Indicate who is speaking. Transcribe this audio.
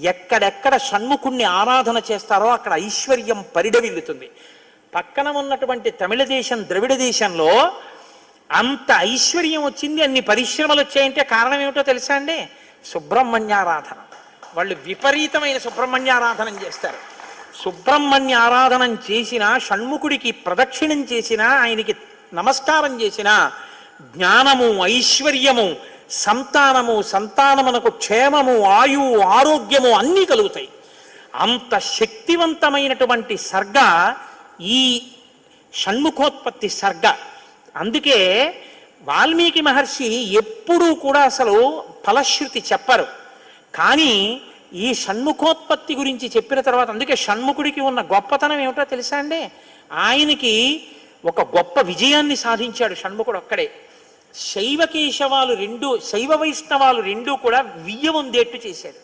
Speaker 1: ఎక్కడెక్కడ షణ్ముఖుణ్ణి ఆరాధన చేస్తారో అక్కడ ఐశ్వర్యం పరిడవిల్లుతుంది. పక్కన ఉన్నటువంటి తమిళ దేశం, ద్రవిడ దేశంలో అంత ఐశ్వర్యం వచ్చింది, అన్ని పరిశ్రమలు వచ్చాయంటే కారణం ఏమిటో తెలుసా అండి? సుబ్రహ్మణ్యారాధన. వాళ్ళు విపరీతమైన సుబ్రహ్మణ్యారాధన చేస్తారు. సుబ్రహ్మణ్య ఆరాధనం చేసినా, షణ్ముఖుడికి ప్రదక్షిణం చేసినా, ఆయనకి నమస్కారం చేసినా జ్ఞానము, ఐశ్వర్యము, సంతానమునకు క్షేమము, ఆయువు, ఆరోగ్యము అన్నీ కలుగుతాయి. అంత శక్తివంతమైనటువంటి సర్గ ఈ షణ్ముఖోత్పత్తి సర్గ. అందుకే వాల్మీకి మహర్షి ఎప్పుడూ కూడా అసలు ఫలశ్రుతి చెప్పరు. కానీ ఈ షణ్ముఖోత్పత్తి గురించి చెప్పిన తర్వాత, అందుకే షణ్ముఖుడికి ఉన్న గొప్పతనం ఏమిటో తెలుసా అండి? ఆయనకి ఒక గొప్ప విజయాన్ని సాధించాడు షణ్ముఖుడు ఒక్కడే. శైవ వైష్ణవాలు రెండూ కూడా వియ్య వందేట్టు చేశాడు.